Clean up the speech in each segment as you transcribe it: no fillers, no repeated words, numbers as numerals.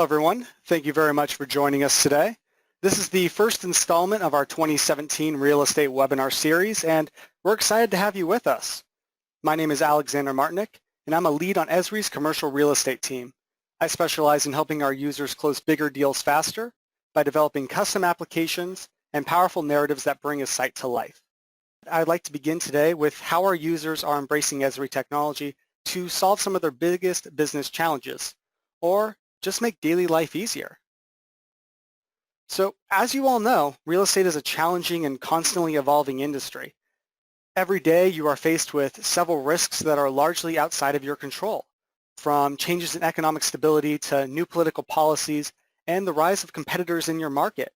Hello everyone, thank you very much for joining us today. This is the first installment of our 2017 Real Estate Webinar Series, and we're excited to have you with us. My name is Alexander Martonik, and I'm a lead on ESRI's commercial real estate team. I specialize in helping our users close bigger deals faster by developing custom applications and powerful narratives that bring a site to life. I'd like to begin today with how our users are embracing ESRI technology to solve some of their biggest business challenges, or just make daily life easier. So, as you all know, real estate is a challenging and constantly evolving industry. Every day you are faced with several risks that are largely outside of your control, from changes in economic stability to new political policies and the rise of competitors in your market.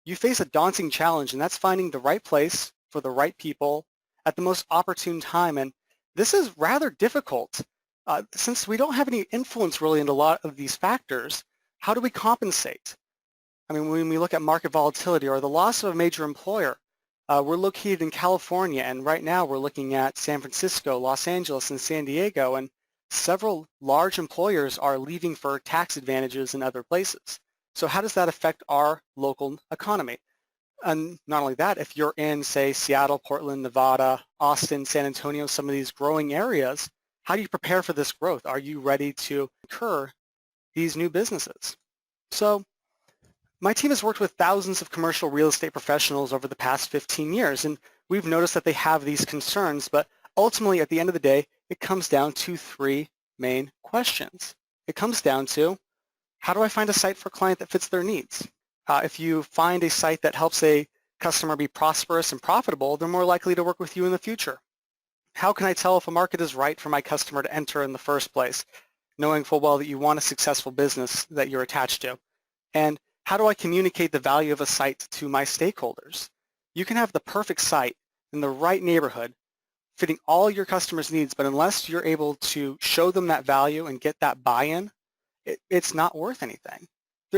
You face a daunting challenge, and that's finding the right place for the right people at the most opportune time, and this is rather difficult. Since we don't have any influence really in a lot of these factors, how do we compensate? I mean, when we look at market volatility or the loss of a major employer, we're located in California, and right now we're looking at San Francisco, Los Angeles, and San Diego, and several large employers are leaving for tax advantages in other places. So how does that affect our local economy? And not only that, if you're in, say, Seattle, Portland, Nevada, Austin, San Antonio, some of these growing areas, how do you prepare for this growth? Are you ready to incur these new businesses? So my team has worked with thousands of commercial real estate professionals over the past 15 years, and we've noticed that they have these concerns, but ultimately at the end of the day, it comes down to three main questions. It comes down to, how do I find a site for a client that fits their needs? If you find a site that helps a customer be prosperous and profitable, they're more likely to work with you in the future. How can I tell if a market is right for my customer to enter in the first place, knowing full well that you want a successful business that you're attached to? And how do I communicate the value of a site to my stakeholders? You can have the perfect site in the right neighborhood, fitting all your customers' needs, but unless you're able to show them that value and get that buy-in, it's not worth anything.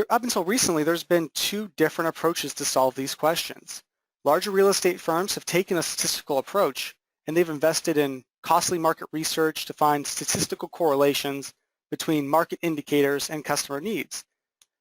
Up until recently, there's been two different approaches to solve these questions. Larger real estate firms have taken a statistical approach, and they've invested in costly market research to find statistical correlations between market indicators and customer needs.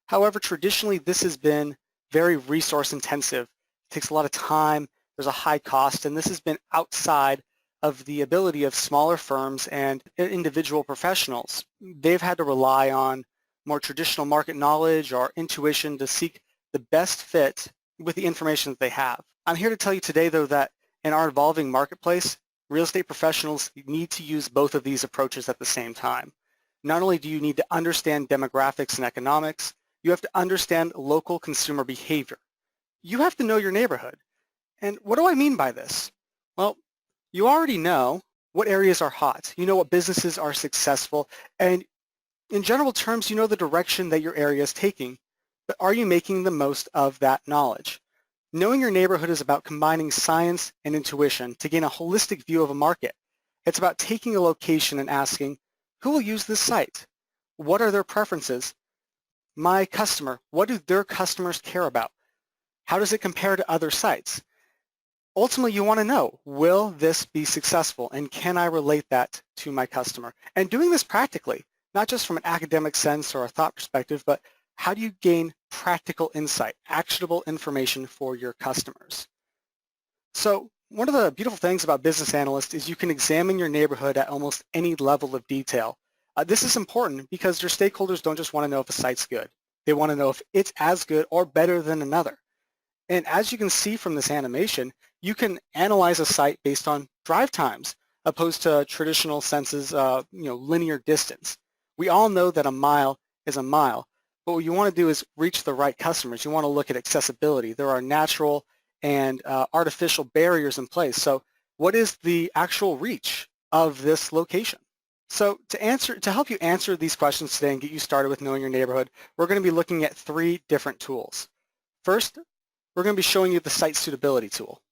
However, traditionally, this has been very resource intensive. It takes a lot of time, there's a high cost, and this has been outside of the ability of smaller firms and individual professionals. They've had to rely on more traditional market knowledge or intuition to seek the best fit with the information that they have. I'm here to tell you today, though, that in our evolving marketplace, real estate professionals need to use both of these approaches at the same time. Not only do you need to understand demographics and economics, you have to understand local consumer behavior. You have to know your neighborhood. And what do I mean by this? Well, you already know what areas are hot. You know what businesses are successful. And in general terms, you know the direction that your area is taking. But are you making the most of that knowledge? Knowing your neighborhood is about combining science and intuition to gain a holistic view of a market. It's about taking a location and asking, who will use this site? What are their preferences? My customer, what do their customers care about? How does it compare to other sites? Ultimately, you want to know, will this be successful, and can I relate that to my customer? And doing this practically, not just from an academic sense or a thought perspective, but how do you gain practical insight, actionable information for your customers? So one of the beautiful things about Business Analyst is you can examine your neighborhood at almost any level of detail. This is important because your stakeholders don't just want to know if a site's good. They want to know if it's as good or better than another. And as you can see from this animation, you can analyze a site based on drive times opposed to traditional senses, linear distance. We all know that a mile is a mile. But what you want to do is reach the right customers. You want to look at accessibility. There are natural and artificial barriers in place. So what is the actual reach of this location? So to help you answer these questions today and get you started with knowing your neighborhood, we're going to be looking at three different tools. First, we're going to be showing you the Site Suitability tool.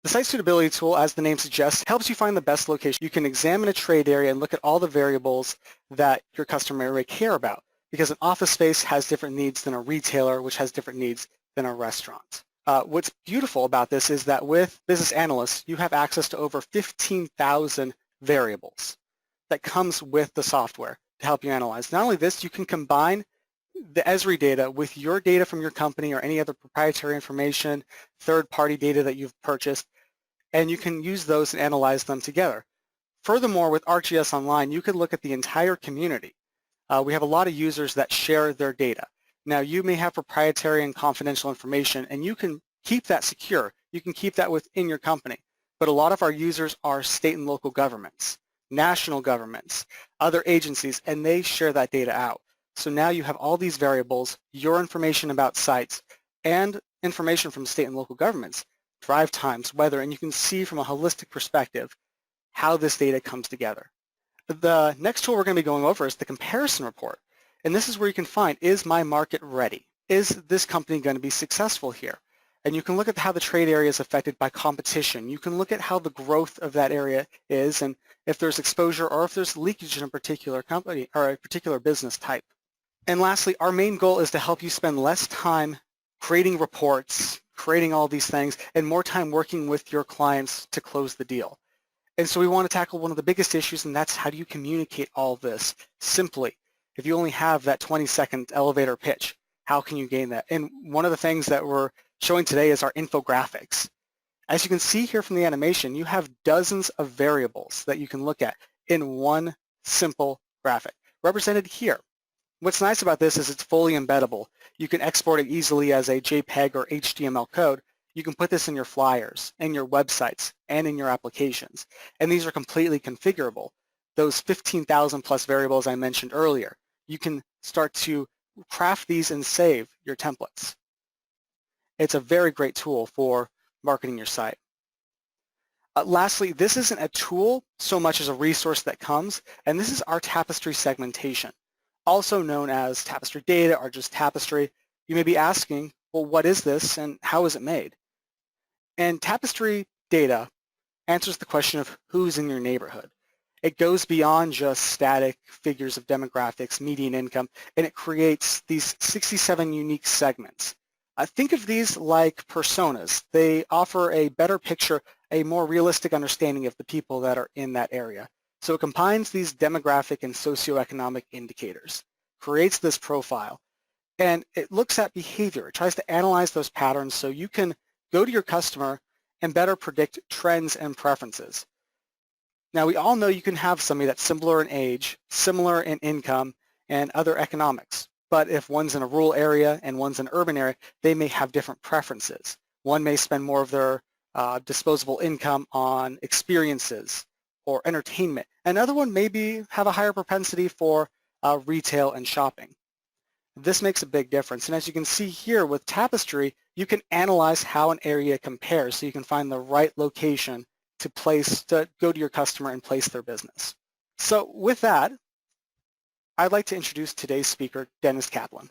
The Site Suitability tool, as the name suggests, helps you find the best location. You can examine a trade area and look at all the variables that your customer may care about, because an office space has different needs than a retailer, which has different needs than a restaurant. What's beautiful about this is that with Business Analyst, you have access to over 15,000 variables that comes with the software to help you analyze. Not only this, you can combine the ESRI data with your data from your company or any other proprietary information, third-party data that you've purchased, and you can use those and analyze them together. Furthermore, with ArcGIS Online, you can look at the entire community. We have a lot of users that share their data. Now, you may have proprietary and confidential information, and you can keep that secure. You can keep that within your company. But a lot of our users are state and local governments, national governments, other agencies, and they share that data out. So now you have all these variables, your information about sites, and information from state and local governments, drive times, weather, and you can see from a holistic perspective how this data comes together. The next tool we're going to be going over is the comparison report. And this is where you can find, is my market ready? Is this company going to be successful here? And you can look at how the trade area is affected by competition. You can look at how the growth of that area is and if there's exposure or if there's leakage in a particular company or a particular business type. And lastly, our main goal is to help you spend less time creating reports, creating all these things, and more time working with your clients to close the deal. And so we want to tackle one of the biggest issues, and that's how do you communicate all this simply? If you only have that 20-second elevator pitch, how can you gain that? And one of the things that we're showing today is our infographics. As you can see here from the animation, you have dozens of variables that you can look at in one simple graphic, represented here. What's nice about this is it's fully embeddable. You can export it easily as a JPEG or HTML code. You can put this in your flyers, in your websites, and in your applications. And these are completely configurable. Those 15,000 plus variables I mentioned earlier, you can start to craft these and save your templates. It's a very great tool for marketing your site. Lastly, this isn't a tool so much as a resource that comes, and this is our Tapestry Segmentation, also known as Tapestry Data or just Tapestry. You may be asking, well, what is this and how is it made? And Tapestry Data answers the question of who's in your neighborhood. It goes beyond just static figures of demographics, median income, and it creates these 67 unique segments. Think of these like personas. They offer a better picture, a more realistic understanding of the people that are in that area. So it combines these demographic and socioeconomic indicators, creates this profile, and it looks at behavior. It tries to analyze those patterns so you can go to your customer and better predict trends and preferences. Now, we all know you can have somebody that's similar in age, similar in income, and other economics. But if one's in a rural area and one's in an urban area, they may have different preferences. One may spend more of their disposable income on experiences or entertainment. Another one maybe have a higher propensity for retail and shopping. This makes a big difference. And as you can see here with Tapestry, you can analyze how an area compares so you can find the right location to go to your customer and place their business. So with that, I'd like to introduce today's speaker, Dennis Kaplan.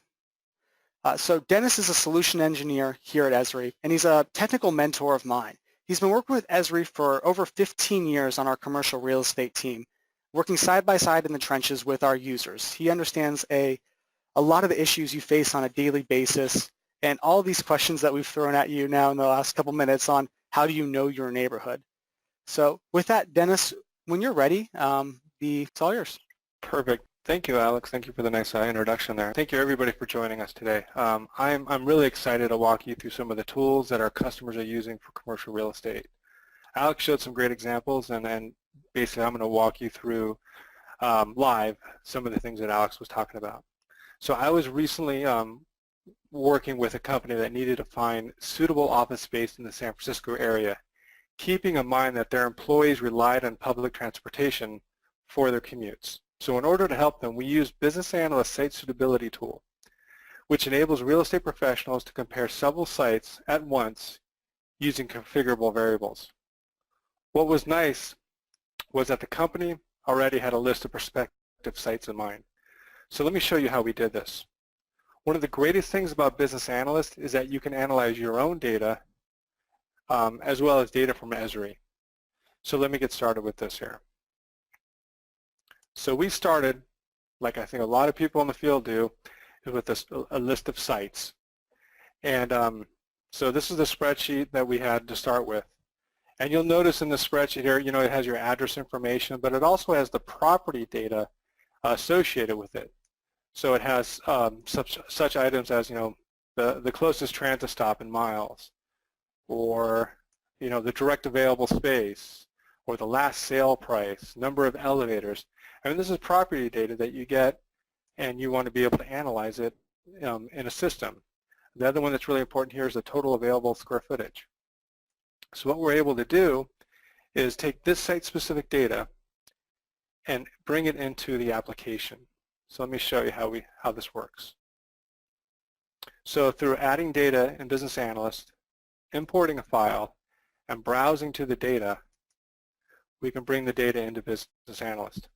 So Dennis is a solution engineer here at ESRI, and he's a technical mentor of mine. He's been working with ESRI for over 15 years on our commercial real estate team, working side by side in the trenches with our users. He understands a lot of the issues you face on a daily basis and all these questions that we've thrown at you now in the last couple minutes on how do you know your neighborhood. So with that, Dennis, when you're ready, it's all yours. Perfect. Thank you, Alex. Thank you for the nice introduction there. Thank you, everybody, for joining us today. I'm really excited to walk you through some of the tools that our customers are using for commercial real estate. Alex showed some great examples, and basically I'm going to walk you through live some of the things that Alex was talking about. So I was recently working with a company that needed to find suitable office space in the San Francisco area, keeping in mind that their employees relied on public transportation for their commutes. So in order to help them, we use Business Analyst Site Suitability tool, which enables real estate professionals to compare several sites at once using configurable variables. What was nice was that the company already had a list of prospective sites in mind. So let me show you how we did this. One of the greatest things about Business Analyst is that you can analyze your own data as well as data from ESRI. So let me get started with this here. So we started, like I think a lot of people in the field do, with a list of sites. And so this is the spreadsheet that we had to start with. And you'll notice in the spreadsheet here, it has your address information, but it also has the property data associated with it. So it has such items as, the closest transit stop in miles, or, the direct available space, or the last sale price, number of elevators. I mean, this is property data that you get, and you want to be able to analyze it in a system. The other one that's really important here is the total available square footage. So what we're able to do is take this site-specific data and bring it into the application. So let me show you how this works. So through adding data in Business Analyst, importing a file, and browsing to the data, we can bring the data into Business Analyst.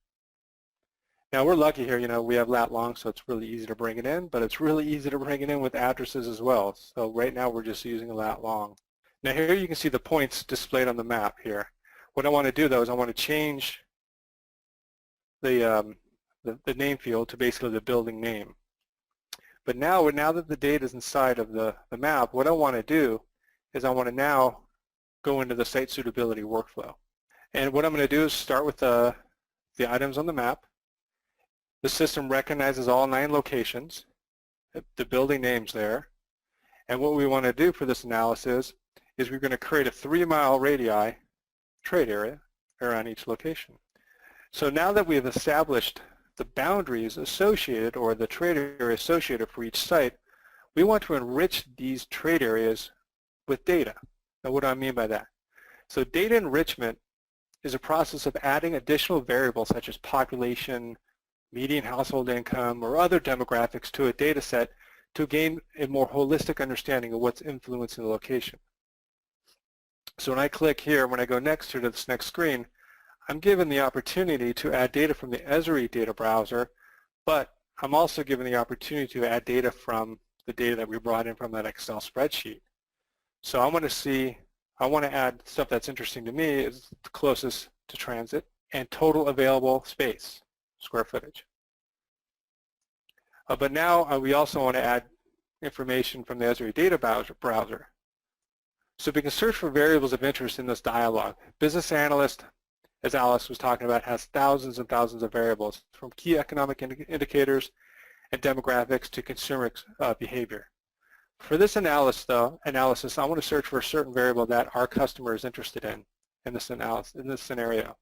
Now we're lucky here, we have lat long, so it's really easy to bring it in, but it's really easy to bring it in with addresses as well. So right now we're just using a lat long. Now here you can see the points displayed on the map here. What I want to do though is I want to change the name field to basically the building name. But now that the data is inside of the map, what I want to do is I want to now go into the site suitability workflow. And what I'm going to do is start with the items on the map. The system recognizes all 9 locations, the building names there. And what we want to do for this analysis is we're going to create a 3-mile radii trade area around each location. So now that we have established the boundaries associated, or the trade area associated for each site, we want to enrich these trade areas with data. Now what do I mean by that? So data enrichment is a process of adding additional variables such as population, median household income, or other demographics to a data set to gain a more holistic understanding of what's influencing the location. So when I click here, when I go next to this next screen, I'm given the opportunity to add data from the ESRI data browser, but I'm also given the opportunity to add data from the data that we brought in from that Excel spreadsheet. So I want to add stuff that's interesting to me is the closest to transit and total available space, square footage. But now we also want to add information from the ESRI data browser. So we can search for variables of interest in this dialog. Business Analyst, as Alice was talking about, has thousands and thousands of variables, from key economic indicators and demographics to consumer behavior. For this analysis, I want to search for a certain variable that our customer is interested in this scenario.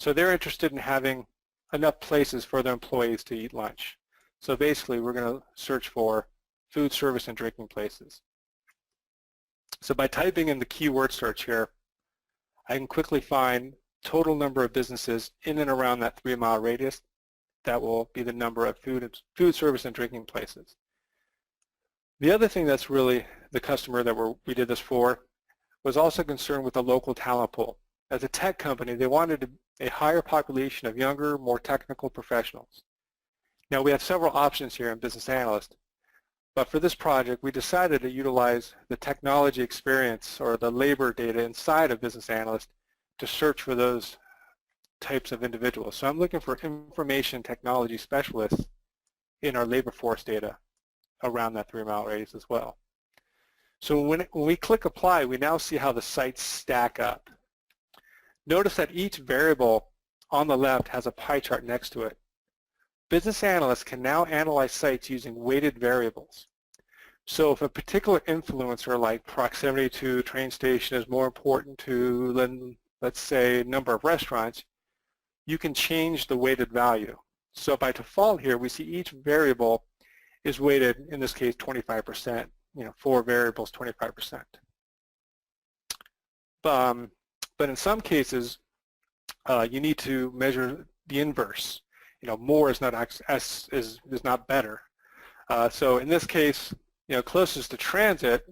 So they're interested in having enough places for their employees to eat lunch. So basically, we're going to search for food service and drinking places. So by typing in the keyword search here, I can quickly find total number of businesses in and around that 3-mile radius. That will be the number of food service and drinking places. The other thing that's really the customer that we did this for was also concerned with the local talent pool. As a tech company, they wanted a higher population of younger, more technical professionals. Now we have several options here in Business Analyst, but for this project we decided to utilize the technology experience or the labor data inside of Business Analyst to search for those types of individuals. So I'm looking for information technology specialists in our labor force data around that 3-mile radius as well. So when we click apply, we now see how the sites stack up. Notice that each variable on the left has a pie chart next to it. Business analysts can now analyze sites using weighted variables. So if a particular influencer like proximity to train station is more important to, than, let's say, number of restaurants, you can change the weighted value. So by default here, we see each variable is weighted, in this case, 25%, 4 variables, 25%. But in some cases, you need to measure the inverse. More is not better. So in this case, closest to transit,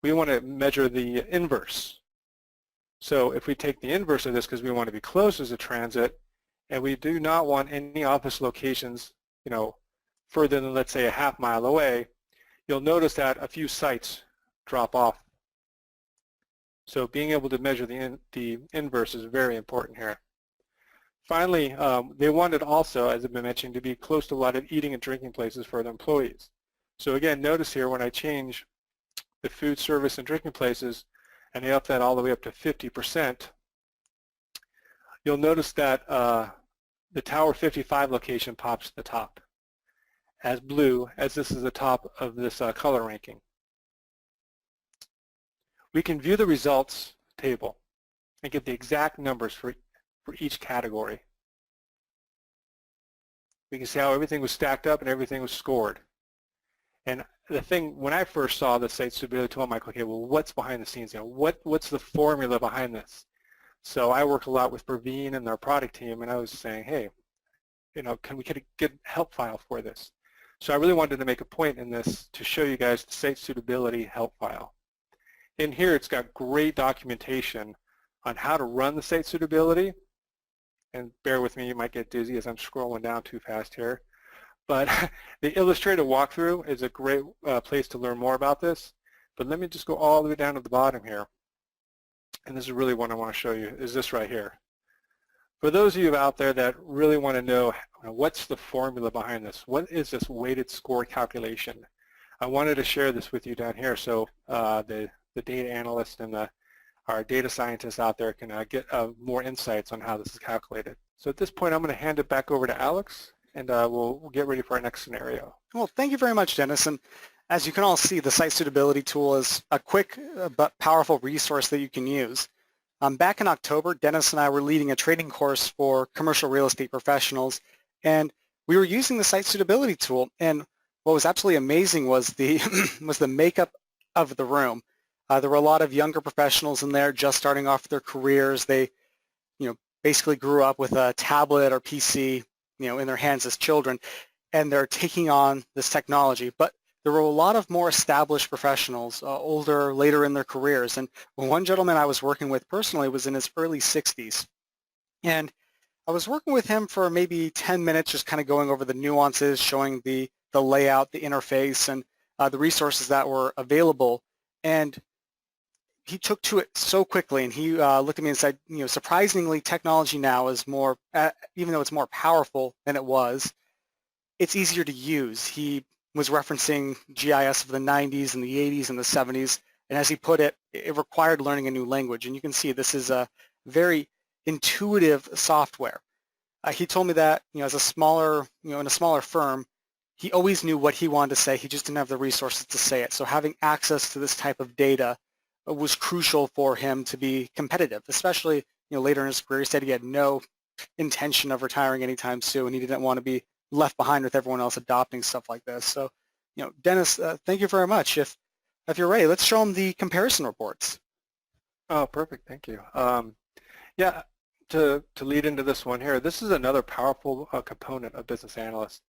we want to measure the inverse. So if we take the inverse of this, because we want to be closest to transit, and we do not want any office locations, further than, let's say, a half mile away, you'll notice that a few sites drop off. So being able to measure the inverse is very important here. Finally, they wanted also, as I've been mentioning, to be close to a lot of eating and drinking places for their employees. So again, notice here when I change the food service and drinking places, and I up that all the way up to 50%, you'll notice that the Tower 55 location pops to the top. as blue as this is the top of this color ranking. We can view the results table and get the exact numbers for each category. We can see how everything was stacked up and everything was scored. And the thing, when I first saw the site suitability tool, I'm like, okay, well, what's behind the scenes? You know, what's the formula behind this? So I work a lot with Praveen and our product team, and I was saying, hey, you know, can we get a help file for this? So I really wanted to make a point in this to show you guys the site suitability help file. In here, it's got great documentation on how to run the site suitability. And bear with me, you might get dizzy as I'm scrolling down too fast here. But the illustrated walkthrough is a great place to learn more about this. But let me just go all the way down to the bottom here. And this is really what I want to show you, is this right here. For those of you out there that really want to know what's the formula behind this, what is this weighted score calculation, I wanted to share this with you down here so the data analyst and our data scientists out there can get more insights on how this is calculated. So at this point, I'm going to hand it back over to Alex, and we'll get ready for our next scenario. Well, thank you very much, Dennis. And as you can all see, the site suitability tool is a quick but powerful resource that you can use. Back in October, Dennis and I were leading a training course for commercial real estate professionals, and we were using the site suitability tool. And what was absolutely amazing was the was the makeup of the room. There were a lot of younger professionals in there just starting off their careers. They, basically grew up with a tablet or PC, in their hands as children, and they're taking on this technology. But there were a lot of more established professionals, older, later in their careers. And one gentleman I was working with personally was in his early 60s. And I was working with him for maybe 10 minutes, just kind of going over the nuances, showing the layout, the interface, and the resources that were available. And he took to it so quickly, and he looked at me and said, surprisingly, technology now is more, even though it's more powerful than it was, it's easier to use. He was referencing GIS of the 90s and the 80s and the 70s, and as he put it, it required learning a new language. And you can see this is a very intuitive software. He told me that, as a smaller, in a smaller firm, he always knew what he wanted to say. He just didn't have the resources to say it. So having access to this type of data was crucial for him to be competitive, especially, later in his career. He said he had no intention of retiring anytime soon. He didn't want to be left behind with everyone else adopting stuff like this. So, Dennis, thank you very much. If you're ready, let's show them the comparison reports. Oh, perfect. Thank you. Yeah, to lead into this one here, this is another powerful component of Business Analyst.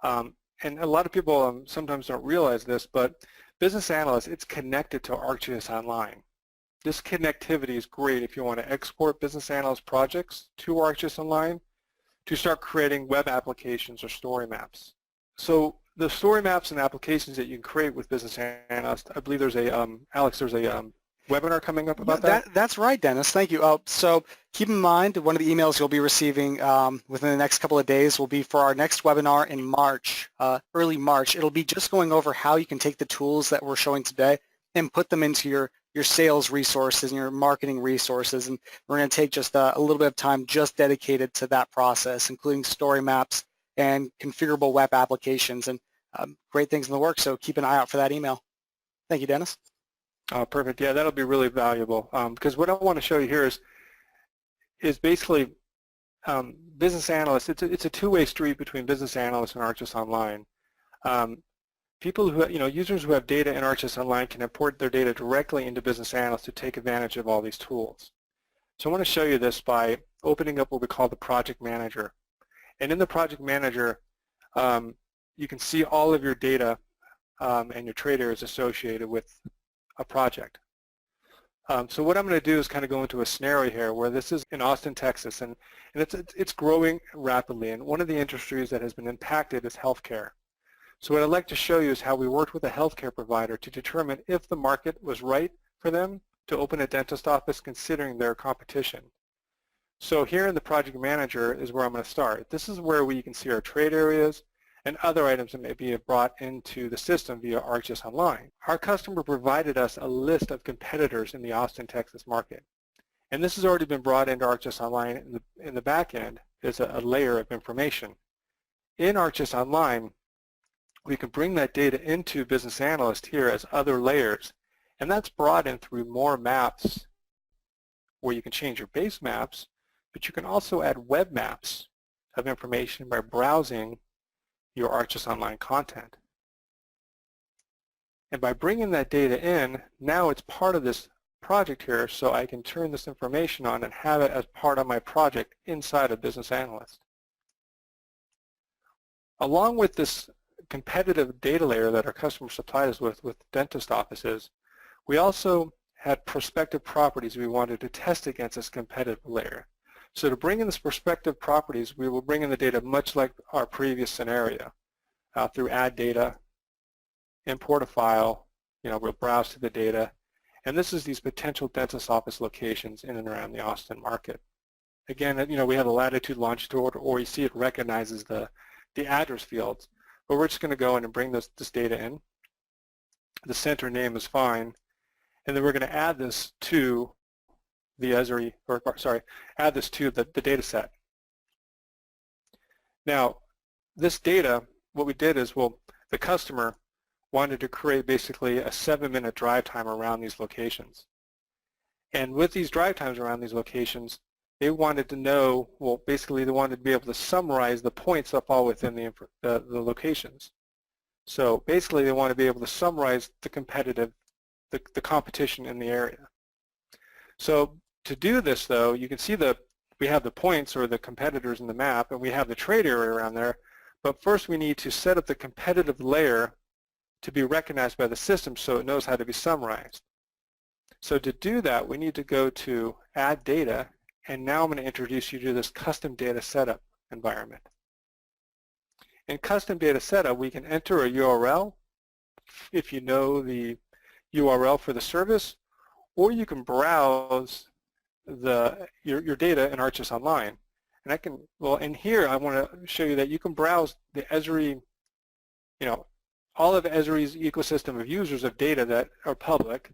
And a lot of people sometimes don't realize this, but Business Analyst, it's connected to ArcGIS Online. This connectivity is great if you want to export Business Analyst projects to ArcGIS Online to start creating web applications or story maps. So the story maps and applications that you can create with Business Analyst, I believe there's a, Alex, there's a webinar coming up about that? That's right, Dennis. Thank you. So keep in mind, one of the emails you'll be receiving within the next couple of days will be for our next webinar in March, early March. It'll be just going over how you can take the tools that we're showing today and put them into your sales resources and your marketing resources. And we're going to take just a little bit of time just dedicated to that process, including story maps and configurable web applications and great things in the works. So keep an eye out for that email. Thank you, Dennis. Oh, perfect. Yeah, that'll be really valuable because what I want to show you here is basically Business Analyst. It's a two-way street between Business Analyst and ArcGIS Online. People who, users who have data in ArcGIS Online can import their data directly into Business Analyst to take advantage of all these tools. So I want to show you this by opening up what we call the Project Manager. And in the Project Manager, you can see all of your data and your trade areas associated with a project. So what I'm going to do is kind of go into a scenario here where this is in Austin, Texas, and it's growing rapidly. And one of the industries that has been impacted is healthcare. So what I'd like to show you is how we worked with a healthcare provider to determine if the market was right for them to open a dentist office considering their competition. So here in the Project Manager is where I'm going to start. This is where we can see our trade areas and other items that may be brought into the system via ArcGIS Online. Our customer provided us a list of competitors in the Austin, Texas market. And this has already been brought into ArcGIS Online. In the back end is a layer of information. In ArcGIS Online, we can bring that data into Business Analyst here as other layers, and that's brought in through more maps where you can change your base maps, but you can also add web maps of information by browsing your Arches Online content. And by bringing that data in, now it's part of this project here, so I can turn this information on and have it as part of my project inside of Business Analyst. Along with this competitive data layer that our customers supplied us with dentist offices, we also had prospective properties we wanted to test against this competitive layer. So to bring in this prospective properties, we will bring in the data much like our previous scenario through add data, import a file, we'll browse to the data, and this is these potential dentist office locations in and around the Austin market. Again, we have a latitude, longitude, or you see it recognizes the address fields, but we're just going to go in and bring this data in. The center name is fine, and then we're going to add this to the ESRI, add this to the data set. Now, this data, what we did is, the customer wanted to create basically a 7-minute drive time around these locations. And with these drive times around these locations, they wanted to know, basically they wanted to be able to summarize the points that fall within the locations. So basically they want to be able to summarize the competition in the area. So to do this though, you can see we have the points or the competitors in the map, and we have the trade area around there, but first we need to set up the competitive layer to be recognized by the system so it knows how to be summarized. So to do that, we need to go to Add Data, and now I'm going to introduce you to this Custom Data Setup environment. In Custom Data Setup, we can enter a URL if you know the URL for the service, or you can browse your data in Arches Online. And I can, in here I want to show you that you can browse the ESRI, all of ESRI's ecosystem of users of data that are public,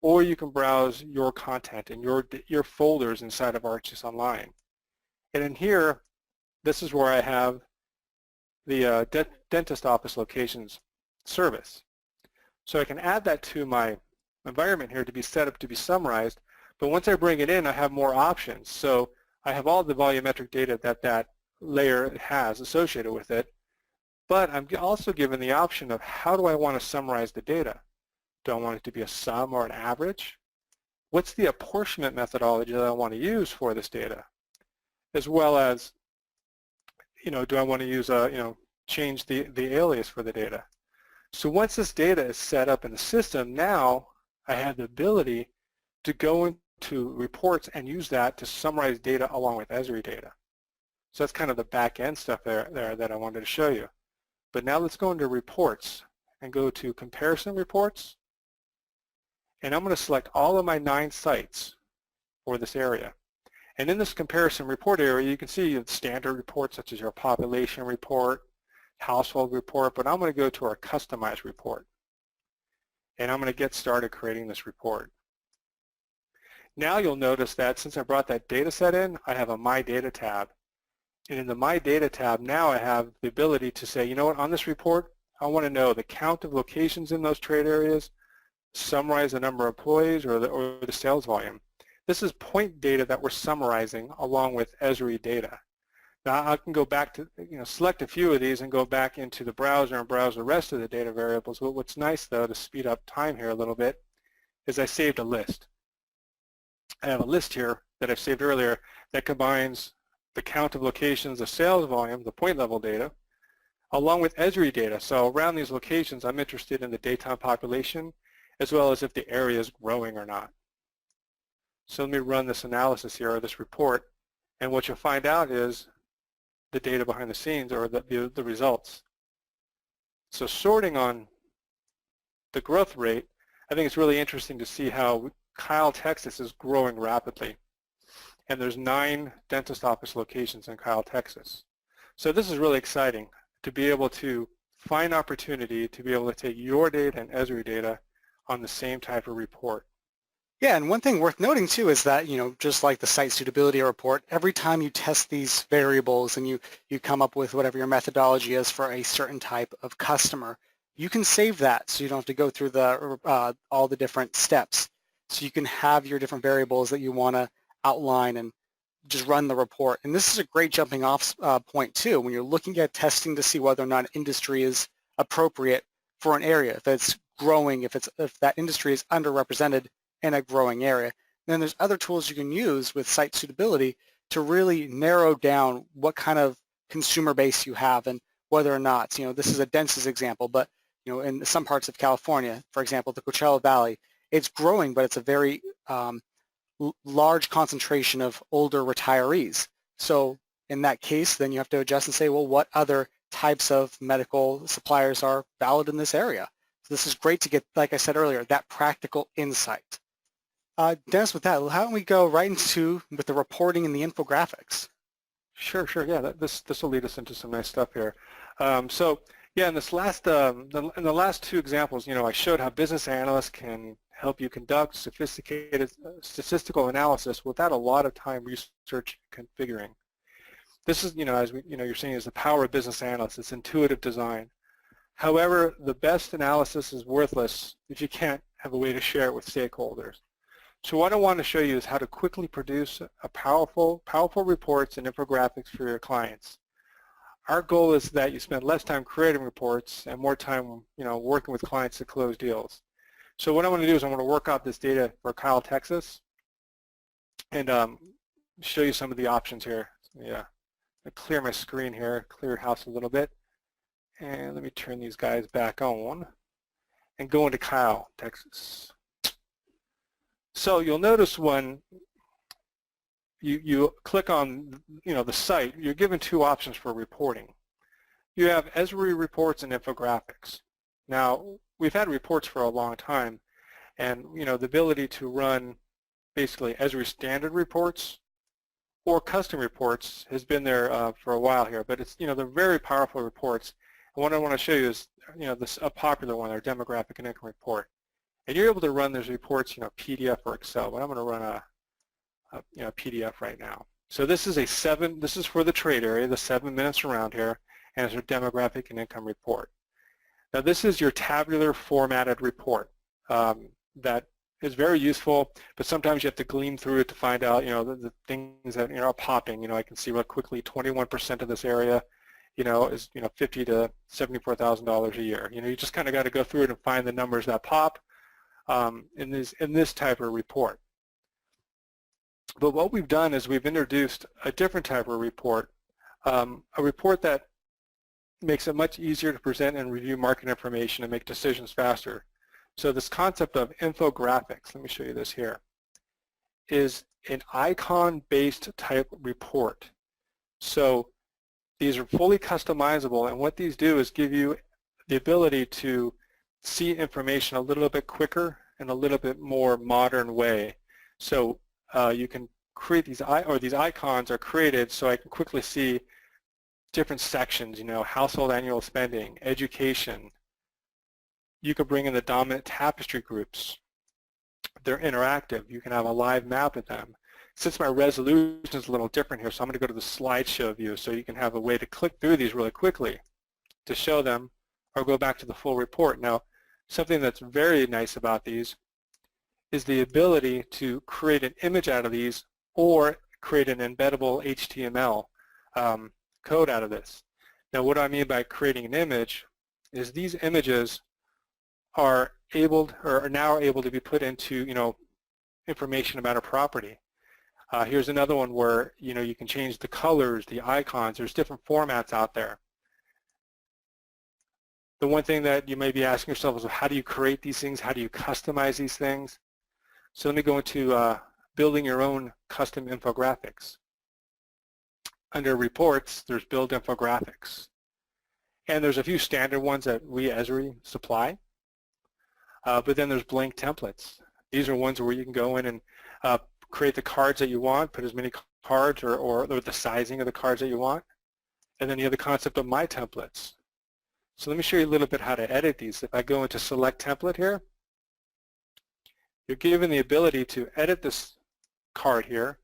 or you can browse your content and your folders inside of Arches Online. And in here, this is where I have the dentist office locations service. So I can add that to my environment here to be set up to be summarized, but once I bring it in, I have more options. So I have all the volumetric data that layer has associated with it, but I'm also given the option of how do I want to summarize the data. Do I want it to be a sum or an average? What's the apportionment methodology that I want to use for this data? As well as, do I want to use change the alias for the data? So once this data is set up in the system, now I have the ability to go into reports and use that to summarize data along with ESRI data. So that's kind of the back end stuff there that I wanted to show you. But now let's go into reports and go to comparison reports. And I'm going to select all of my 9 sites for this area. And in this comparison report area, you can see standard reports such as your population report, household report, but I'm going to go to our customized report. And I'm going to get started creating this report. Now you'll notice that since I brought that data set in, I have a My Data tab. And in the My Data tab, now I have the ability to say, on this report, I want to know the count of locations in those trade areas, summarize the number of employees or the sales volume. This is point data that we're summarizing along with ESRI data. Now I can go back to, select a few of these and go back into the browser and browse the rest of the data variables. But what's nice though, to speed up time here a little bit, is I saved a list. I have a list here that I've saved earlier that combines the count of locations, the sales volume, the point level data, along with ESRI data. So around these locations, I'm interested in the daytime population, as well as if the area is growing or not. So let me run this analysis here, or this report, and what you'll find out is the data behind the scenes, or the results. So sorting on the growth rate, I think it's really interesting to see how Kyle, Texas is growing rapidly. And there's 9 dentist office locations in Kyle, Texas. So this is really exciting to be able to find opportunity to be able to take your data and ESRI data on the same type of report. Yeah, and one thing worth noting too is that, just like the site suitability report, every time you test these variables and you come up with whatever your methodology is for a certain type of customer, you can save that so you don't have to go through all the different steps. So you can have your different variables that you want to outline and just run the report. And this is a great jumping off point too when you're looking at testing to see whether or not industry is appropriate for an area, if it's growing, if that industry is underrepresented in a growing area. And then there's other tools you can use with site suitability to really narrow down what kind of consumer base you have and whether or not, this is a densest example, but in some parts of California, for example, the Coachella Valley, it's growing, but it's a very large concentration of older retirees. So in that case, then you have to adjust and say, well, what other types of medical suppliers are valid in this area? So this is great to get, like I said earlier, that practical insight. Dennis, with that, how don't we go right into with the reporting and the infographics? Sure. Yeah, this will lead us into some nice stuff here. So yeah, in this last in the last two examples, I showed how business analysts can help you conduct sophisticated statistical analysis without a lot of time research configuring. This is, as you're seeing, is the power of business analysts. It's intuitive design. However, the best analysis is worthless if you can't have a way to share it with stakeholders. So what I want to show you is how to quickly produce a powerful reports and infographics for your clients. Our goal is that you spend less time creating reports and more time, working with clients to close deals. So what I want to do is I want to work out this data for Kyle, Texas, and show you some of the options here. Yeah, I clear my screen here, clear house a little bit, and let me turn these guys back on and go into Kyle, Texas. So you'll notice when you click on the site, you're given two options for reporting. You have ESRI Reports and infographics. Now, we've had reports for a long time, and the ability to run basically ESRI standard reports or custom reports has been there for a while here, but it's they're very powerful reports. And what I want to show you is a popular one, our demographic and income report. And you're able to run those reports, PDF or Excel, but I'm going to run a PDF right now. So this is this is for the trade area, the 7 minutes around here, and it's a demographic and income report. Now this is your tabular formatted report that is very useful, but sometimes you have to glean through it to find out, the things that are popping. I can see real quickly 21% of this area, is $50,000 to $74,000 a year. You just kind of got to go through it and find the numbers that pop in this type of report. But what we've done is we've introduced a different type of report, a report that makes it much easier to present and review market information and make decisions faster. So this concept of infographics, let me show you this here, is an icon-based type report. So these are fully customizable, and what these do is give you the ability to see information a little bit quicker and a little bit more modern way. So you can create these icons are created so I can quickly see different sections, household annual spending, education. You can bring in the dominant Tapestry groups. They're interactive. You can have a live map of them. Since my resolution is a little different here, so I'm going to go to the slideshow view so you can have a way to click through these really quickly to show them or go back to the full report. Now, something that's very nice about these is the ability to create an image out of these or create an embeddable HTML code out of this. Now, what I mean by creating an image is these images are now able to be put into, information about a property. Here's another one where, you can change the colors, the icons. There's different formats out there. The one thing that you may be asking yourself is, well, how do you create these things? How do you customize these things? So let me go into building your own custom infographics. Under reports, there's build infographics. And there's a few standard ones that we ESRI supply. But then there's blank templates. These are ones where you can go in and create the cards that you want, put as many cards or the sizing of the cards that you want. And then you have the concept of my templates. So let me show you a little bit how to edit these. If I go into select template here, you're given the ability to edit this card here,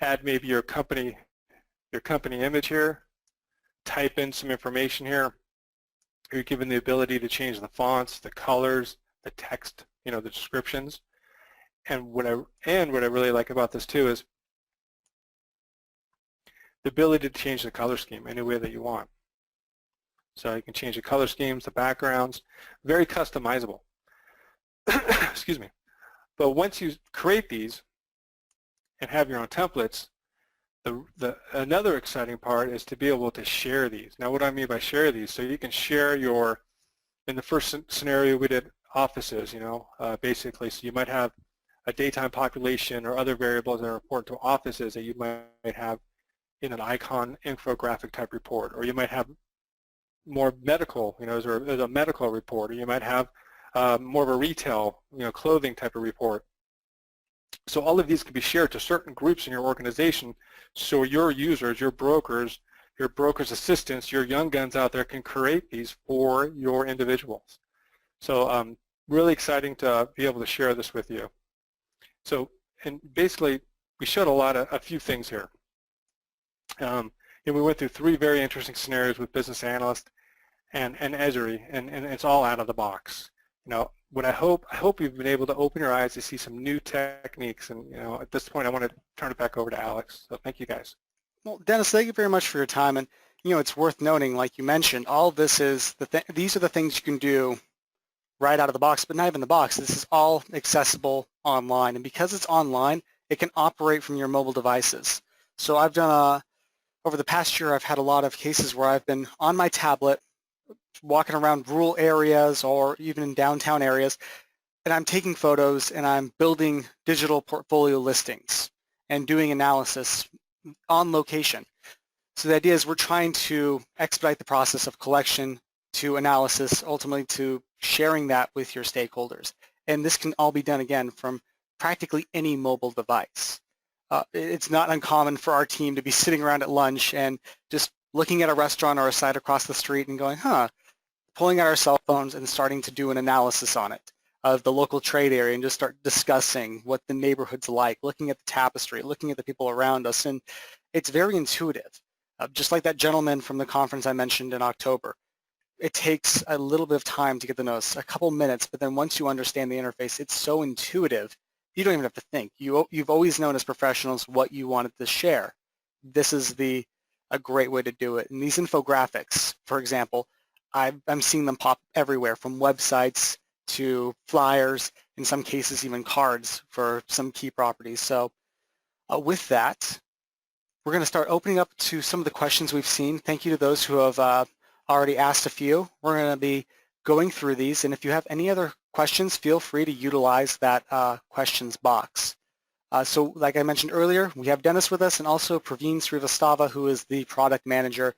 add maybe your company image here, type in some information here. You're given the ability to change the fonts, the colors, the text, the descriptions. And what I really like about this too is the ability to change the color scheme any way that you want. So you can change the color schemes, the backgrounds, very customizable. Excuse me. But once you create these and have your own templates, another exciting part is to be able to share these. Now what do I mean by share these? So you can share in the first scenario we did offices, basically. So you might have a daytime population or other variables that are important to offices that you might have in an icon infographic type report, or you might have more medical, there's a medical report, or you might have more of a retail, clothing type of report. So all of these can be shared to certain groups in your organization, so your users, your brokers assistants, your young guns out there can create these for your individuals. So really exciting to be able to share this with you. So, and basically we showed a few things here. And we went through 3 very interesting scenarios with Business Analyst and ESRI, and it's all out of the box. What I hope you've been able to open your eyes to see some new techniques, and at this point I want to turn it back over to Alex. So thank you guys. Well, Dennis, thank you very much for your time, and it's worth noting, like you mentioned, all of this is these are the things you can do right out of the box, but not even the box. This is all accessible online, and because it's online, it can operate from your mobile devices. So I've done over the past year, I've had a lot of cases where I've been on my tablet, walking around rural areas or even in downtown areas, and I'm taking photos and I'm building digital portfolio listings and doing analysis on location. So the idea is we're trying to expedite the process of collection to analysis, ultimately to sharing that with your stakeholders. And this can all be done, again, from practically any mobile device. It's not uncommon for our team to be sitting around at lunch and just looking at a restaurant or a site across the street and going, pulling out our cell phones and starting to do an analysis on it of the local trade area and just start discussing what the neighborhood's like, looking at the tapestry, looking at the people around us, and it's very intuitive. Just like that gentleman from the conference I mentioned in October. It takes a little bit of time to get the notes, a couple minutes, but then once you understand the interface, it's so intuitive, you don't even have to think. You've always known as professionals what you wanted to share. This is a great way to do it. And these infographics, for example, I'm seeing them pop everywhere, from websites to flyers, in some cases even cards for some key properties. So with that, we're going to start opening up to some of the questions we've seen. Thank you to those who have already asked a few. We're going to be going through these, and if you have any other questions, feel free to utilize that questions box. So like I mentioned earlier, we have Dennis with us and also Praveen Srivastava, who is the product manager.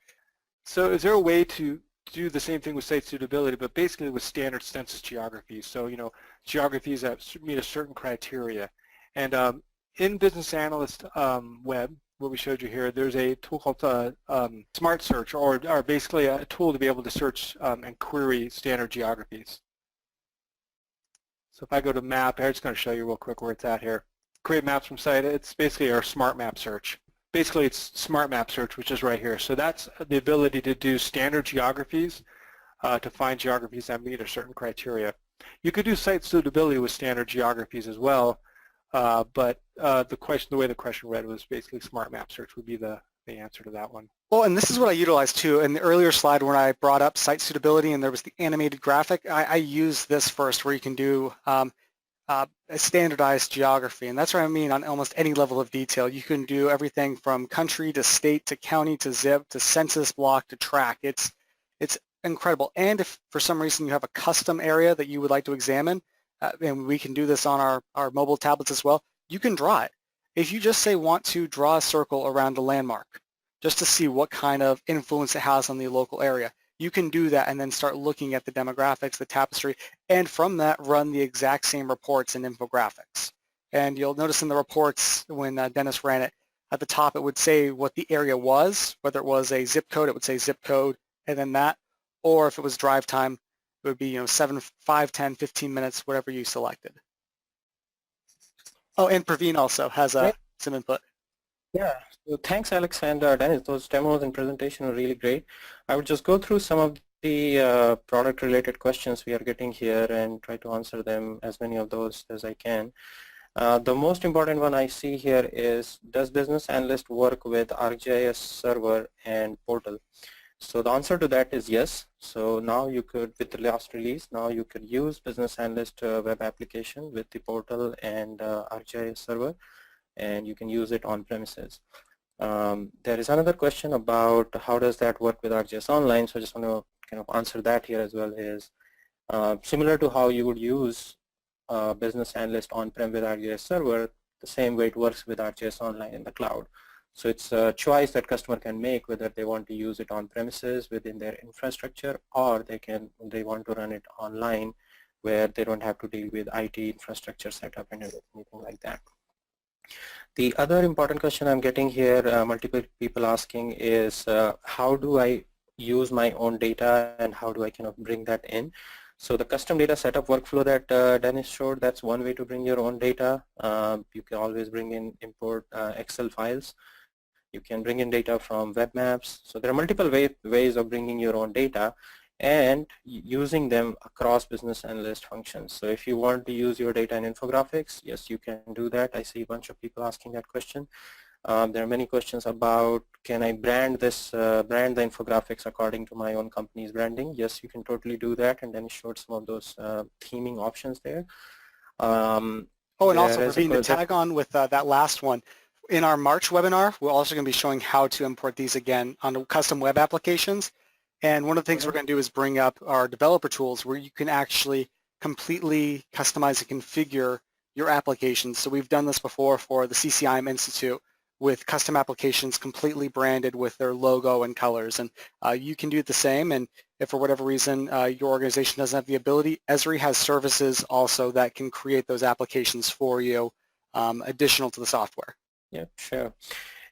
So is there a way to do the same thing with site suitability, but basically with standard census geographies? So, geographies that meet a certain criteria. And in Business Analyst web, what we showed you here, there's a tool called Smart Search, or basically a tool to be able to search and query standard geographies. So if I go to map, I'm just going to show you real quick where it's at here. Create maps from site, it's basically our smart map search. Basically it's smart map search, which is right here. So that's the ability to do standard geographies to find geographies that meet a certain criteria. You could do site suitability with standard geographies as well, but the way the question read was basically smart map search would be the answer to that one. Well, and this is what I utilized too. In the earlier slide when I brought up site suitability and there was the animated graphic, I used this first where you can do a standardized geography. And that's what I mean on almost any level of detail. You can do everything from country to state to county to zip to census block to track. It's incredible. And if for some reason you have a custom area that you would like to examine, and we can do this on our mobile tablets as well, you can draw it. If you just say want to draw a circle around a landmark, just to see what kind of influence it has on the local area, you can do that and then start looking at the demographics, the tapestry, and from that run the exact same reports and infographics. And you'll notice in the reports when Dennis ran it, at the top it would say what the area was, whether it was a zip code, it would say zip code, and then that, or if it was drive time, it would be 7, 5, 10, 15 minutes, whatever you selected. Oh, and Praveen also has Great. some input. Yeah, so thanks Alex and Dennis. Those demos and presentation are really great. I would just go through some of the product related questions we are getting here and try to answer them, as many of those as I can. The most important one I see here is, does Business Analyst work with ArcGIS server and portal? So the answer to that is yes. So now you could, with the last release, now you could use Business Analyst web application with the portal and ArcGIS server, and you can use it on premises. There is another question about how does that work with ArcGIS Online. So I just want to kind of answer that here as well. Is similar to how you would use Business Analyst on-prem with ArcGIS server, the same way it works with ArcGIS Online in the cloud. So it's a choice that customer can make whether they want to use it on premises within their infrastructure, or they want to run it online where they don't have to deal with IT infrastructure setup and anything like that. The other important question I'm getting here, multiple people asking, is how do I use my own data and how do I kind of bring that in? So the custom data setup workflow that Dennis showed, that's one way to bring your own data. You can always bring in, import Excel files. You can bring in data from web maps. So there are multiple ways of bringing your own data and using them across Business Analyst functions. So if you want to use your data in infographics, yes, you can do that. I see a bunch of people asking that question. There are many questions about, can I brand this, brand the infographics according to my own company's branding? Yes, you can totally do that, and then it showed some of those theming options there. And also, Praveen, to tag on with that last one, in our March webinar, we're also going to be showing how to import these again on custom web applications. And one of the things we're going to do is bring up our developer tools where you can actually completely customize and configure your applications. So we've done this before for the CCIM Institute with custom applications completely branded with their logo and colors. And you can do it the same. And if for whatever reason your organization doesn't have the ability, ESRI has services also that can create those applications for you additional to the software. Yeah, sure.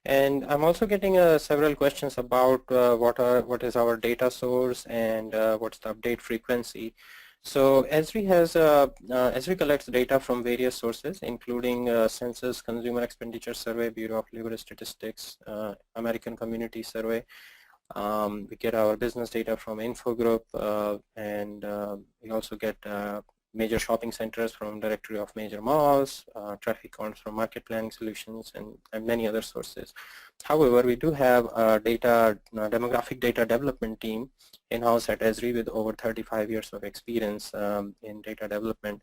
And I'm also getting several questions about what is our data source and what's the update frequency. So ESRI collects data from various sources, including Census, Consumer Expenditure Survey, Bureau of Labor Statistics, American Community Survey. We get our business data from Infogroup, and we also get major shopping centers from Directory of Major Malls, traffic counts from Market Planning Solutions, and many other sources. However, we do have a demographic data development team in-house at ESRI with over 35 years of experience in data development,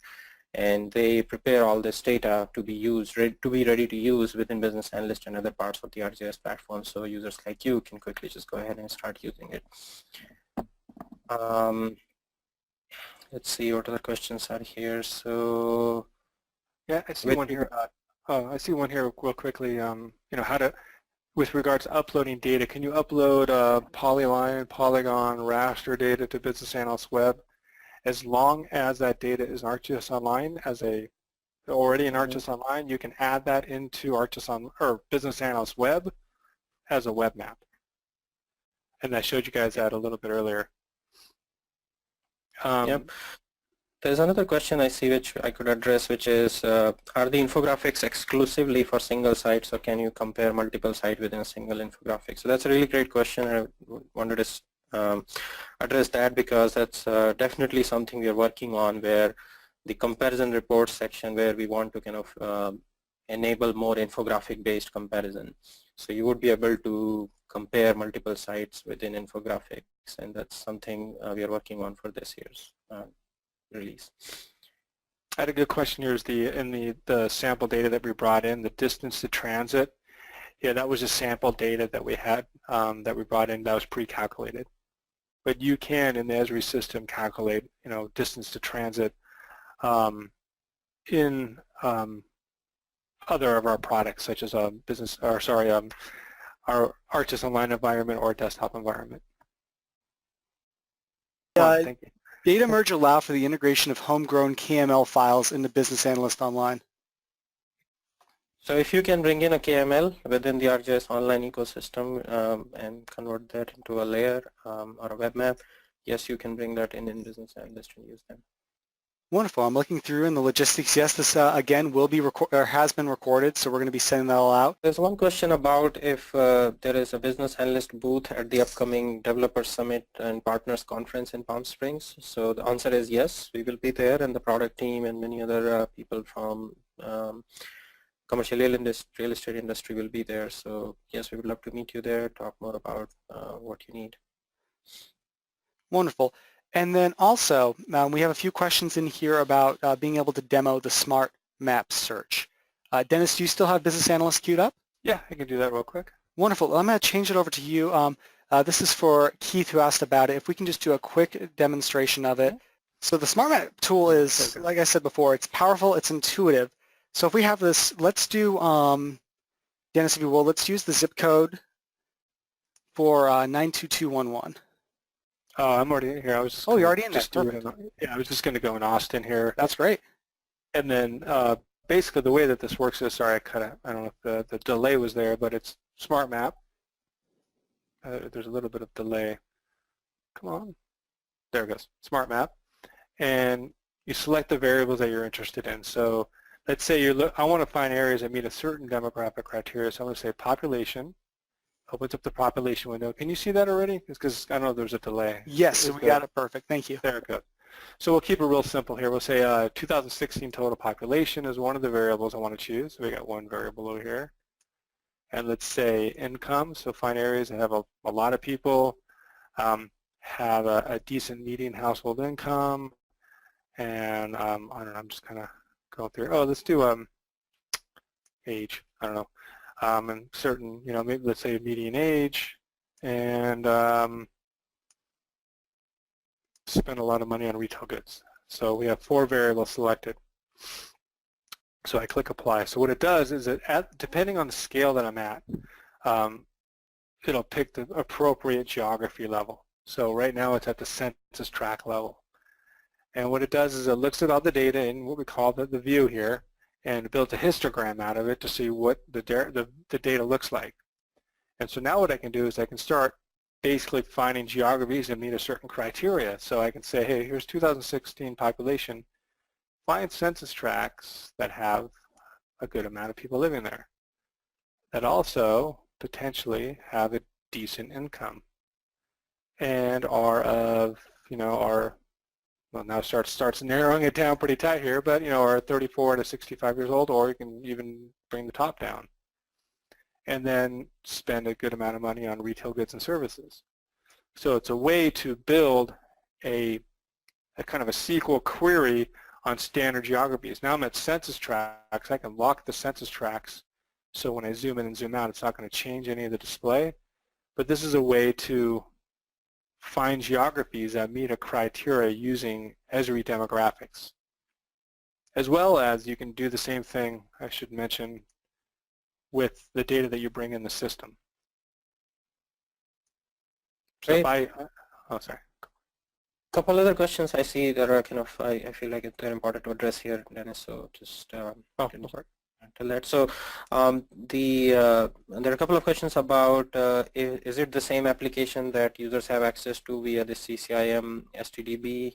and they prepare all this data to be ready to use within Business Analyst and other parts of the ArcGIS platform, so users like you can quickly just go ahead and start using it. Let's see what other questions are here. So yeah, I see one here. I see one here real quickly. How to, with regards to uploading data, can you upload polyline, polygon, raster data to Business Analyst Web, as long as that data is ArcGIS Online already in ArcGIS Online? You can add that into ArcGIS or Business Analyst Web as a web map, and I showed you guys that a little bit earlier. Yep. There's another question I see which I could address, which is, are the infographics exclusively for single sites, or can you compare multiple sites within a single infographic? So that's a really great question. I wanted to address that because that's definitely something we are working on, where the comparison reports section, where we want to kind of enable more infographic-based comparison. So you would be able to compare multiple sites within infographics, and that's something we are working on for this year's release. I had a good question here. Is the sample data that we brought in, the distance to transit? Yeah, that was just sample data that we had that we brought in that was pre-calculated. But you can, in the ESRI system, calculate distance to transit in other of our products, such as our ArcGIS Online environment or desktop environment. Thank you. Data merge allow for the integration of homegrown KML files into Business Analyst Online. So if you can bring in a KML within the ArcGIS Online ecosystem and convert that into a layer or a web map, yes, you can bring that in Business Analyst and use them. Wonderful. I'm looking through in the logistics. Yes, this again will be or has been recorded, so we're going to be sending that all out. There's one question about if there is a business analyst booth at the upcoming Developer Summit and Partners Conference in Palm Springs. So the answer is yes, we will be there, and the product team and many other people from commercial real estate industry will be there. So yes, we would love to meet you there, talk more about what you need. Wonderful. And then also, we have a few questions in here about being able to demo the Smart Map search. Dennis, do you still have Business Analyst queued up? Yeah, I can do that real quick. Wonderful. Well, I'm going to change it over to you. This is for Keith, who asked about it. If we can just do a quick demonstration of it. So the Smart Map tool is, like I said before, it's powerful, it's intuitive. So if we have this, let's do, Dennis, if you will, let's use the zip code for 92211. Oh, I'm already in here. I was just you're already in there. Yeah, I was just going to go in Austin here. That's great. And then basically the way that this works is, sorry, I don't know if the delay was there, but it's Smart Map. There's a little bit of delay. Come on. There it goes. Smart Map. And you select the variables that you're interested in. So let's say I want to find areas that meet a certain demographic criteria. So I'm going to say population. Opens up the population window. Can you see that already? It's because I know there's a delay. Yes, we got it perfect. Thank you. There it goes. So we'll keep it real simple here. We'll say 2016 total population is one of the variables I want to choose. So we got one variable over here. And let's say income. So find areas that have a lot of people, have a decent median household income, and I don't know, I'm just kind of going through. Oh, let's do age. I don't know. And certain, maybe let's say median age, and spend a lot of money on retail goods. So we have 4 variables selected. So I click apply. So what it does is depending on the scale that I'm at, it'll pick the appropriate geography level. So right now it's at the census tract level. And what it does is it looks at all the data in what we call the view here, and built a histogram out of it to see what the data looks like. And so now what I can do is I can start basically finding geographies that meet a certain criteria. So I can say, hey, here's 2016 population. Find census tracts that have a good amount of people living there, that also potentially have a decent income and are of, well, now starts narrowing it down pretty tight here, but are 34 to 65 years old, or you can even bring the top down, and then spend a good amount of money on retail goods and services. So it's a way to build a kind of a SQL query on standard geographies. Now I'm at census tracts. I can lock the census tracts, so when I zoom in and zoom out, it's not going to change any of the display. But this is a way to find geographies that meet a criteria using ESRI demographics. As well as you can do the same thing, I should mention, with the data that you bring in the system. So if oh, sorry. Couple other questions I see that are kind of, I feel like they're important to address here, Dennis, so just tell that. So there are a couple of questions about is it the same application that users have access to via the CCIM STDB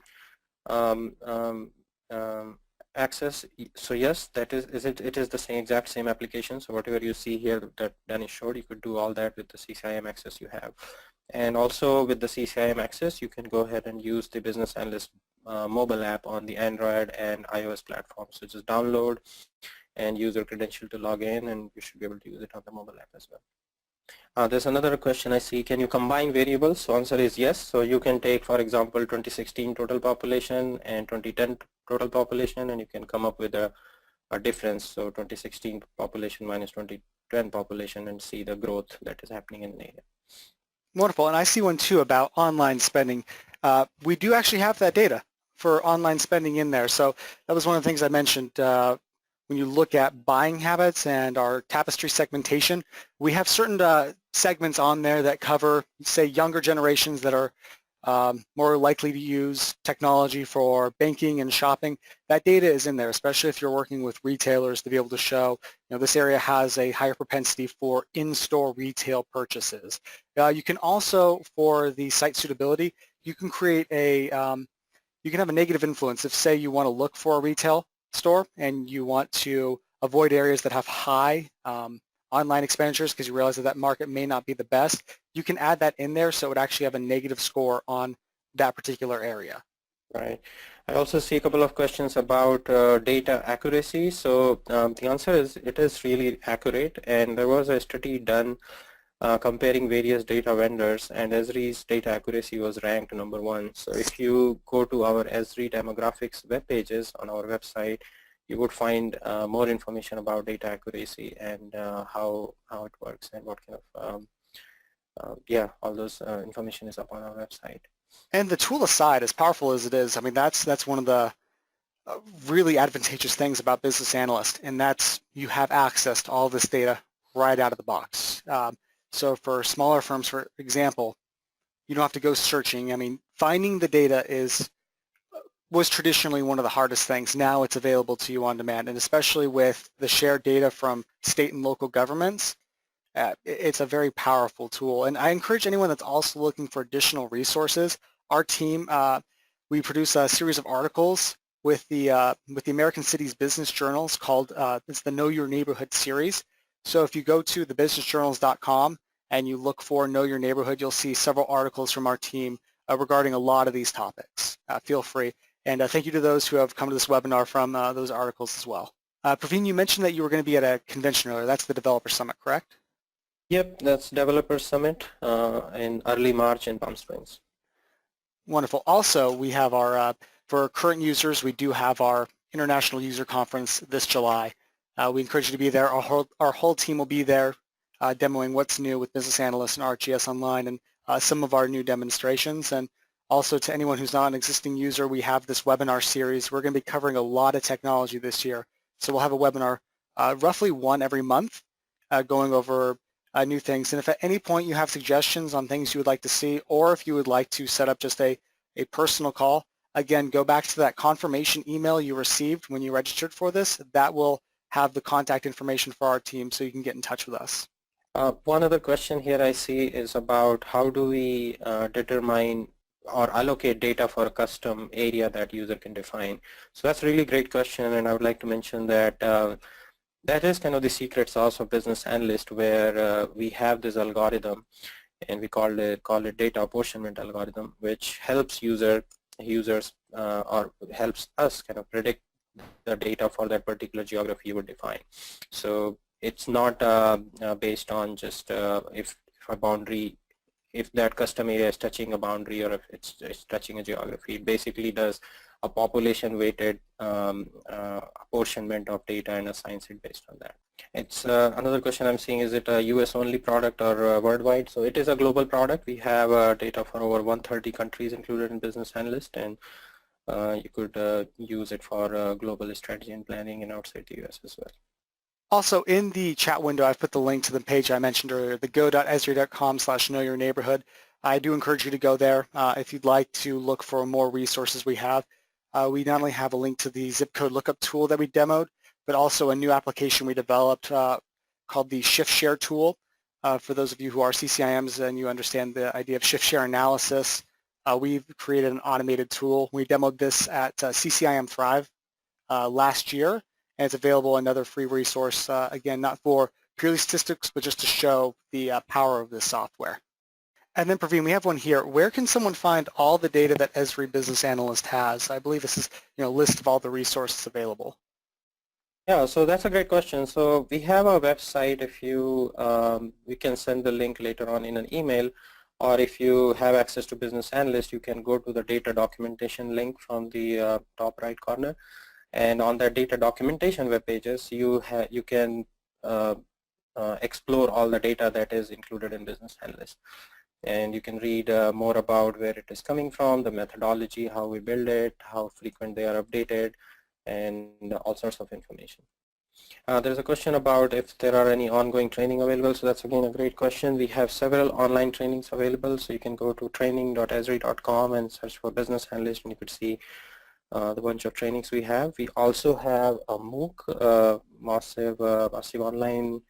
access? So yes, that is it is the exact same application. So whatever you see here that Dennis showed, you could do all that with the CCIM access you have. And also with the CCIM access, you can go ahead and use the Business Analyst mobile app on the Android and iOS platforms. So just download and use your credential to log in, and you should be able to use it on the mobile app as well. There's another question I see. Can you combine variables? So answer is yes. So you can take, for example, 2016 total population and 2010 total population, and you can come up with a difference. So 2016 population minus 2010 population, and see the growth that is happening in the area. Wonderful. And I see one too about online spending. We do actually have that data for online spending in there. So that was one of the things I mentioned. When you look at buying habits and our Tapestry segmentation, we have certain segments on there that cover, say, younger generations that are more likely to use technology for banking and shopping. That data is in there, especially if you're working with retailers, to be able to show, this area has a higher propensity for in-store retail purchases. You can also, for the site suitability, you can create a you can have a negative influence. If, say, you want to look for a retail store and you want to avoid areas that have high online expenditures because you realize that that market may not be the best, you can add that in there so it would actually have a negative score on that particular area. Right. I also see a couple of questions about data accuracy. So the answer is it is really accurate, and there was a study done comparing various data vendors, and ESRI's data accuracy was ranked #1. So if you go to our ESRI demographics web pages on our website, you would find more information about data accuracy and how it works and what kind of all those information is up on our website. And the tool aside, as powerful as it is, I mean, that's one of the really advantageous things about Business Analyst, and that's you have access to all this data right out of the box. So for smaller firms, for example, you don't have to go searching. I mean, finding the data was traditionally one of the hardest things. Now it's available to you on demand, and especially with the shared data from state and local governments, it's a very powerful tool. And I encourage anyone that's also looking for additional resources. Our team, we produce a series of articles with the American Cities Business Journals called, it's the Know Your Neighborhood series. So if you go to thebusinessjournals.com and you look for Know Your Neighborhood, you'll see several articles from our team regarding a lot of these topics. Feel free. And thank you to those who have come to this webinar from those articles as well. Praveen, you mentioned that you were going to be at a convention earlier. That's the Developer Summit, correct? Yep, that's Developer Summit in early March in Palm Springs. Wonderful. Also, we have our, for current users, we do have our International User Conference this July. We encourage you to be there. Our whole team will be there demoing what's new with Business Analyst and ArcGIS Online and some of our new demonstrations. And also to anyone who's not an existing user, we have this webinar series. We're going to be covering a lot of technology this year. So we'll have a webinar roughly one every month going over new things. And if at any point you have suggestions on things you would like to see, or if you would like to set up just a personal call, again, go back to that confirmation email you received when you registered for this. That will have the contact information for our team so you can get in touch with us. One other question here I see is about how do we determine or allocate data for a custom area that user can define. So that's a really great question, and I would like to mention that that is kind of the secret sauce of Business Analyst, where we have this algorithm, and we call it data apportionment algorithm, which helps users or helps us kind of predict the data for that particular geography you would define. So it's not based on just if a boundary, if that custom area is touching a boundary or if it's touching a geography. It basically does a population weighted apportionment of data and assigns it based on that. It's another question I'm seeing, is it a US only product or worldwide? So it is a global product. We have data for over 130 countries included in Business Analyst, and you could use it for global strategy and planning and outside the US as well. Also, in the chat window, I've put the link to the page I mentioned earlier, the go.esri.com/knowyourneighborhood. I do encourage you to go there if you'd like to look for more resources we have. We not only have a link to the zip code lookup tool that we demoed, but also a new application we developed called the Shift Share tool. For those of you who are CCIMs and you understand the idea of shift share analysis, we've created an automated tool. We demoed this at CCIM Thrive last year, and it's available another free resource, again, not for purely statistics, but just to show the power of this software. And then, Praveen, we have one here. Where can someone find all the data that ESRI Business Analyst has? I believe this is a list of all the resources available. Yeah, so that's a great question. So we have a website. If you, we can send the link later on in an email, or if you have access to Business Analyst, you can go to the data documentation link from the top right corner. And on that data documentation web pages, you can explore all the data that is included in Business Analyst. And you can read more about where it is coming from, the methodology, how we build it, how frequent they are updated, and all sorts of information. There's a question about if there are any ongoing training available. So that's again a great question. We have several online trainings available. So you can go to training.esri.com and search for Business Analyst, and you could see the bunch of trainings we have. We also have a MOOC, massive online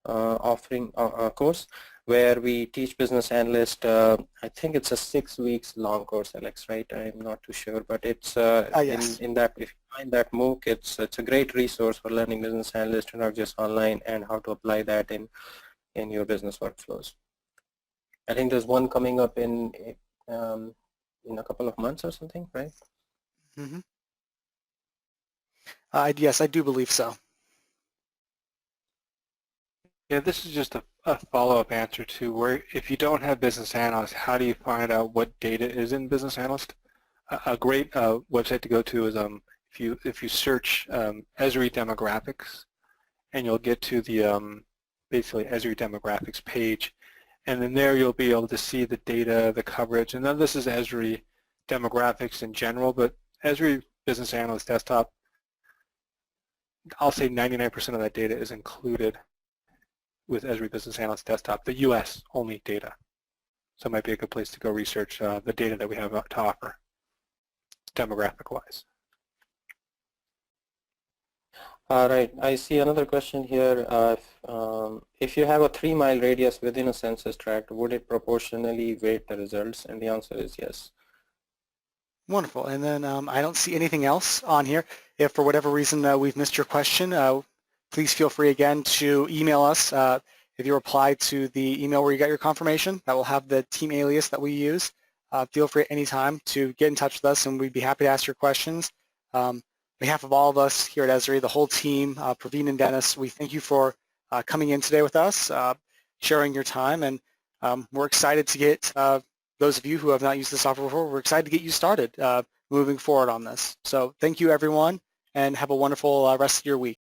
offering course, where we teach business analyst. I think it's a 6 weeks long course, Alex, right? I'm not too sure, but it's Yes. in that, if you find that MOOC, it's a great resource for learning business analyst, not just online, and how to apply that in your business workflows. I think there's one coming up in a couple of months or something, right? Mm-hmm. Yes, I do believe so. Yeah, this is just a follow-up answer to where if you don't have business analyst, how do you find out what data is in business analyst? A great website to go to is if you search ESRI demographics, and you'll get to the basically ESRI demographics page, and then there you'll be able to see the data, the coverage, and then this is ESRI demographics in general, but ESRI Business Analyst Desktop, I'll say 99% of that data is included with ESRI Business Analyst Desktop, the US only data. So it might be a good place to go research the data that we have to offer, demographic-wise. All right, I see another question here. If you have a 3-mile radius within a census tract, would it proportionally weight the results? And the answer is yes. Wonderful. And then I don't see anything else on here. If for whatever reason we've missed your question, please feel free again to email us. If you reply to the email where you got your confirmation, that will have the team alias that we use. Feel free at any time to get in touch with us, and we'd be happy to ask your questions. On behalf of all of us here at ESRI, the whole team, Praveen and Dennis, we thank you for coming in today with us, sharing your time, and we're excited to get those of you who have not used the software before, we're excited to get you started moving forward on this. So thank you, everyone, and have a wonderful rest of your week.